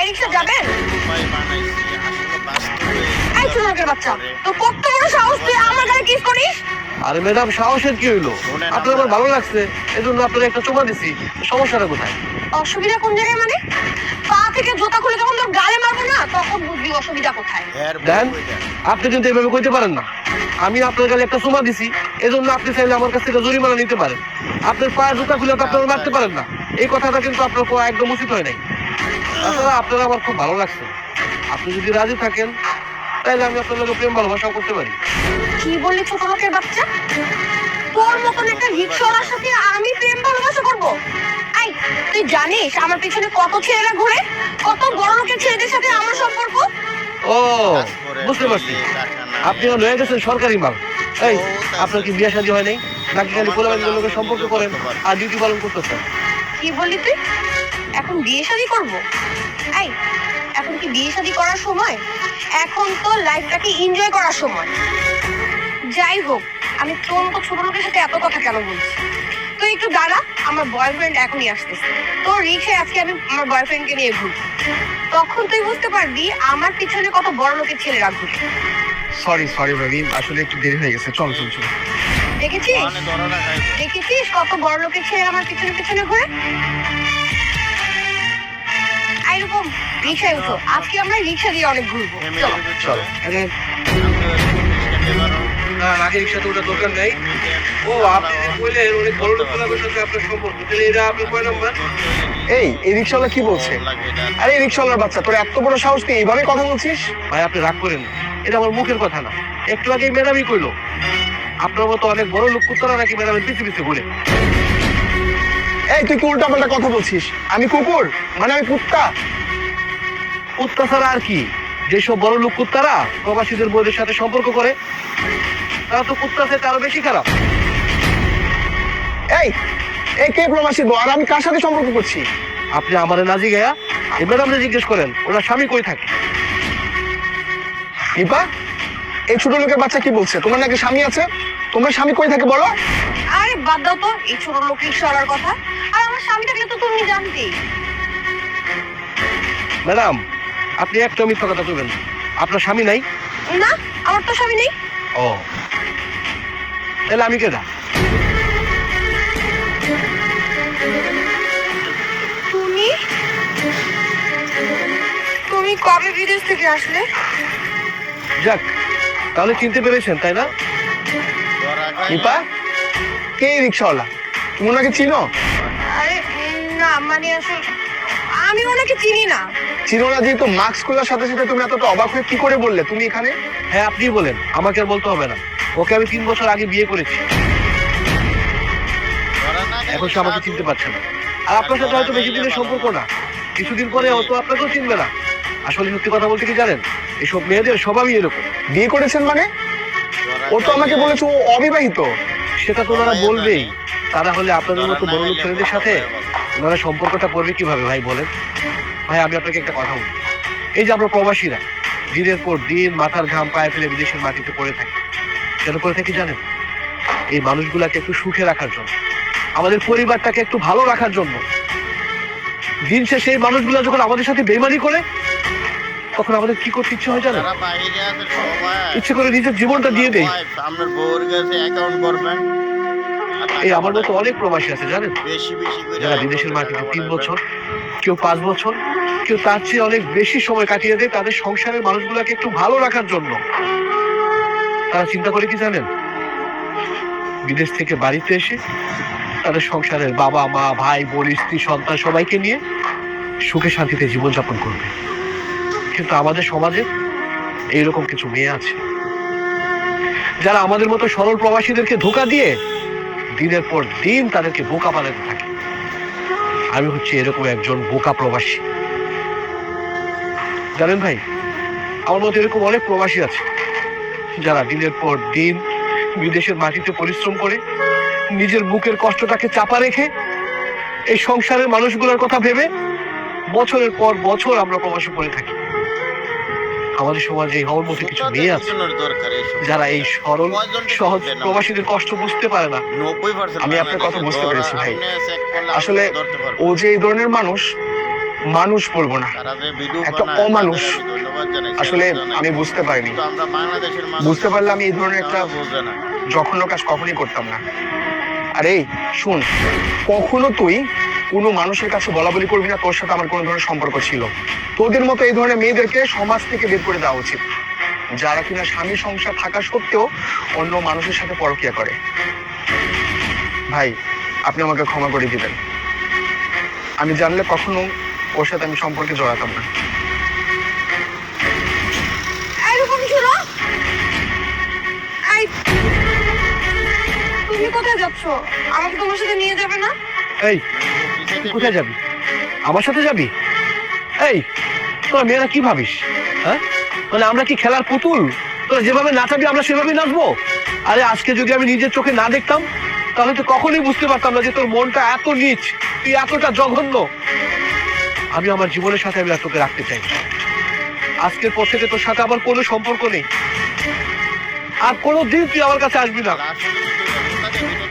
রিক্সা যাবেন? এই ছোট লোকের বাচ্চা, তো কত বড় সাহস তুই আমার গায়ে কিস করিস? আরে ম্যাডাম, সাহসের কি হইলো? আপনার আমার ভালো লাগছে, এজন্য আপনাকে একটা চুমা দিছি। সমস্যাটা কোথায়? অসুবিধা কোন জায়গায় মানে? পা থেকে জুতা খুলে যখন তোর গালে মারবো না, তখন বুঝবি অসুবিধা কোথায়। দেন, আপনি কিন্তু এভাবে কইতে পারেন না। আমি আপনার গালে একটা চুমা দিছি, এজন্য আপনি চাইলে আমার কাছ থেকে জরিমানা নিতে পারেন। আপনার পায়ের জুতা খুলে তো আপনারা মারতে পারেন না। এই কথাটা কিন্তু আপনার কোয়া একদম উচিত হয় নাই। তাছাড়া আপনারা আমার খুব ভালো লাগছে। আপনি যদি রাজি থাকেন তাহলে আমি আপনার লোক প্রেম ভালোবাসাও করতে পারি। কি বললি ছোট লোকের বাচ্চা? তোর মতন একটা রিক্সাওয়ালার সাথে আমি প্রেম ভালোবাসা করবো? আই, তুই জানিস আমার পিছনে কত ছেলেরা ঘুরে, কত বড় লোকের ছেলেদের সাথে আমার সম্পর্ক? ও, বুঝতে পারছি, আপনি হয়ে গেছেন সরকারি মাল। এই, আপনার কি বিয়ে শাদী হয় নাই নাকি খালি পোলাপানের লোকের সম্পর্ক করেন আর ডিউটি পালন করতেছেন? কি বললি তুই? এখন বিয়ে শাদী করবো? এই, এখন কি বিয়ে শাদী করার সময়? এখন তো লাইফটাকে এনজয় করার সময়। যাই হোক, আমি তোর মতো ছোট লোকের সাথে এত কথা কেন বলছি? তুই একটু দাঁড়া, আমার বয়ফ্রেন্ড এখনই আসতেছে। তোর রিক্সায় আজকে আমি আমার বয়ফ্রেন্ডকে নিয়ে ঘুরবো। তখন তুই বুঝতে পারবি আমার পিছনে কত বড় লোকের ছেলেরা ঘুরে। সরি ভাবি, আসলে একটু দেরি হয়ে গেছে। চল। দেখেছিস দেখেছিস কত বড় লোকের ছেলে আমার পিছনে পিছনে ঘুরে? এরকম রিক্সায় উঠো, আজকে আমরা রিক্সা দিয়ে অনেক ঘুরবো। চল। না, আগে রিক্সাতে ওটা দরকার নেই। ও, আপনি যে বললেন অনেক বড় লোক পোলাপের সাথে আপনার সম্পর্ক, তাহলে এটা আপনার কয় নাম্বার? এই রিক্সাওয়ালা কি বলছে? আরে এই রিক্সাওয়ালার বাচ্চা, তোর এত বড় সাহস, তুই এইভাবে কথা বলছিস? ভাই, আপনি রাগ করেন না। এটা আমার মুখের কথা না। একটু আগেই ম্যাডামই কইলো আপনার মতো অনেক বড় লোক কুত্তারা নাকি ম্যাডামের পিছে পিছে ঘুরে। এই, তুই কি উল্টাপাল্টা কথা বলছিস? আমি কুকুর? মানে আমি কুত্তা? কুত্তা ছাড়া আর কি? যেসব বড় লোক কুত্তারা প্রবাসীদের বউদের সাথে সম্পর্ক করে, তারা তো কুত্তা থেকে আরো বেশি খারাপ। এই এই কে প্রবাসী বউ? আর আমি কার সাথে সম্পর্ক করছি? আপনি আমারে না জিগায়া এই ম্যাডামরে জিজ্ঞেস করেন ওনার স্বামী কই থাকে। দীপা, এই ছোট লোকের বাচ্চা কি বলছে? তোমার নাকি স্বামী আছে? তোমার স্বামী কই থাকে বলো? আরে বাদ দাও তো এই ছোট লোকের সরার কথা। আর আমার স্বামী থাকলে তো তুমি জানতেই। ম্যাডাম, আপনি একটা মিথ্যা কথা কইবেন না। আপনার স্বামী নাই? না, আমার তো স্বামী নেই। ও, তাহলে আমি কেডা? তুমি তুমি কবে বিদেশ থেকে আসলে? যাক, তাহলে চিনতে পেরেছেন তাই না? দীপা, কে এই রিক্সাওয়ালা? তুমি ওনাকে চিনো? আরে না, মানে আসলে আমি ওনাকে চিনি না। চিনো না যেহেতু মাস্ক খোলার সাথে সাথে তুমি এতটা অবাক হয়ে কি করে বললে তুমি এখানে? হ্যাঁ, আপনি বলেন, আমাকে আর বলতে হবে না। ওকে আমি 3 বছর আগে বিয়ে করেছি। এখন সে আমাকে চিনতে পারছে না। আর আপনার সাথে হয়তো বেশি দিনের সম্পর্ক না, কিছুদিন পরে ও তো আপনাকেও চিনবে না। আসলে সত্যি কথা বলতে কি জানেন, এসব মেয়েদের স্বভাবই এরকম। বিয়ে করেছেন মানে? ও তো আমাকে বলেছে ও অবিবাহিত। সেটা তো ওনারা বলবেই। তারা হলে আপনাদের মতো বড় লোক ছেলেদের সাথে ওনারা সম্পর্কটা করবে কিভাবে ভাই বলেন? ভাই, আমি আপনাকে একটা কথা বলি। এই যে আমরা প্রবাসীরা দিনের পর দিন মাথার ঘাম পায়ে ফেলে বিদেশের মাটিতে পড়ে থাকি, কেন করে থাকি জানেন? এই মানুষগুলাকে একটু সুখে রাখার জন্য, আমাদের পরিবারটাকে একটু ভালো রাখার জন্য। দিন শেষে এই মানুষগুলো যখন আমাদের সাথে বেইমানি করে, তখন আমাদের কি করতে ইচ্ছে হয় জানেন? ইচ্ছে করে নিজের জীবনটা দিয়ে দেই। এই আমার মতো অনেক প্রবাসী আছে জানেন, যারা বিদেশের মাটিতে 3 বছর, কেউ 5 বছর, কেউ তার চেয়ে অনেক বেশি সময় কাটিয়ে দেয় তাদের সংসারের মানুষগুলোকে একটু ভালো রাখার জন্য। তারা চিন্তা করে কি জানেন? বিদেশ থেকে বাড়িতে এসে তাদের সংসারের বাবা মা ভাই বোন স্ত্রী সন্তান সবাইকে নিয়ে সুখে শান্তিতে জীবনযাপন করবে। কিন্তু আমাদের সমাজে এইরকম কিছু মেয়ে আছে যারা আমাদের মতো সরল প্রবাসীদেরকে ধোঁকা দিয়ে দিনের পর দিন তাদেরকে বোকা বানাতে থাকে। আমি হচ্ছে এরকম একজন বোকা প্রবাসী। জানেন ভাই, আমার মতো এরকম অনেক প্রবাসী আছে যারা দিনের পর দিন বিদেশের মাটিতে পরিশ্রম করে নিজের বুকের কষ্টটাকে চাপা রেখে এই সংসারের মানুষগুলোর কথা ভেবে বছরের পর বছর আমরা প্রবাসী করে থাকি। আমাদের সমাজে এই হওয়ার মতো কিছু মেয়ে আছে যারা এই সরল সহজ প্রবাসীদের কষ্ট বুঝতে পারে না। আমি আপনার কথা বুঝতে পেরেছি ভাই। আসলে ও যে এই ধরনের মানুষ, ও মানুষ বলবো না, একটা অমানুষ। আসলে আমি বুঝতে পারিনি, বুঝতে পারলে আমি এই ধরনের একটা জঘন্য কাজ কখনই করতাম না। আরে শুন, কখনো তুই কোনো মানুষের কাছে বলা বলি করবি না তোর সাথে আমার কোনো ধরনের সম্পর্ক ছিল। তোদের মতো এই ধরনের মেয়েদেরকে সমাজ থেকে বের করে দেওয়া উচিত, যারা কিনা স্বামী সংসার থাকা সত্ত্বেও অন্য মানুষের সাথে পরকীয়া করে। ভাই, আপনি আমাকে ক্ষমা করে দিবেন। আমি জানলে কখনো ওর সাথে আমি সম্পর্কে জড়াতাম না। এরকম ছিল। এই, তুমি কোথায় যাচ্ছ? আমাকে তোমার সাথে নিয়ে যাবে না? এই তুই কোথায় যাবি? আমার সাথে যাবি? এই তোরা মেয়েরা কি ভাবিস? হ্যাঁ, মানে আমরা কি খেলার পুতুল? তোরা যেভাবে নাচাবি আমরা সেভাবে নাচবো? আরে আজকে যদি আমি নিজের চোখে না দেখতাম তাহলে তো কখনোই বুঝতে পারতাম না যে তোর মনটা এত নীচ, তুই এতটা জঘন্য। আমি আমার জীবনের সাথে আমি আর তোকে রাখতে চাই। আজকের পর থেকে তোর সাথে আমার কোনো সম্পর্ক নেই, আর কোনো দিন তুই আমার কাছে আসবি না।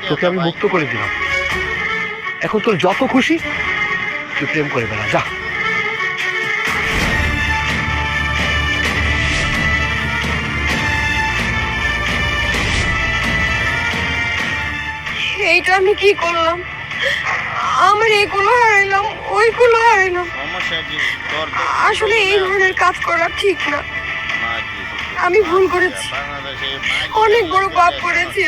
তোকে আমি মুক্ত করে দিলাম, এখন তোর যত খুশি তুই প্রেম করে বেড়া, যা। এইটা আমি কি করলাম? আমার এইগুলো হারাইলাম, ওইগুলো হারাইলাম। আসলে এই ধরনের কাজ করা ঠিক না। আমি ভুল করেছি, অনেক বড় পাপ করেছি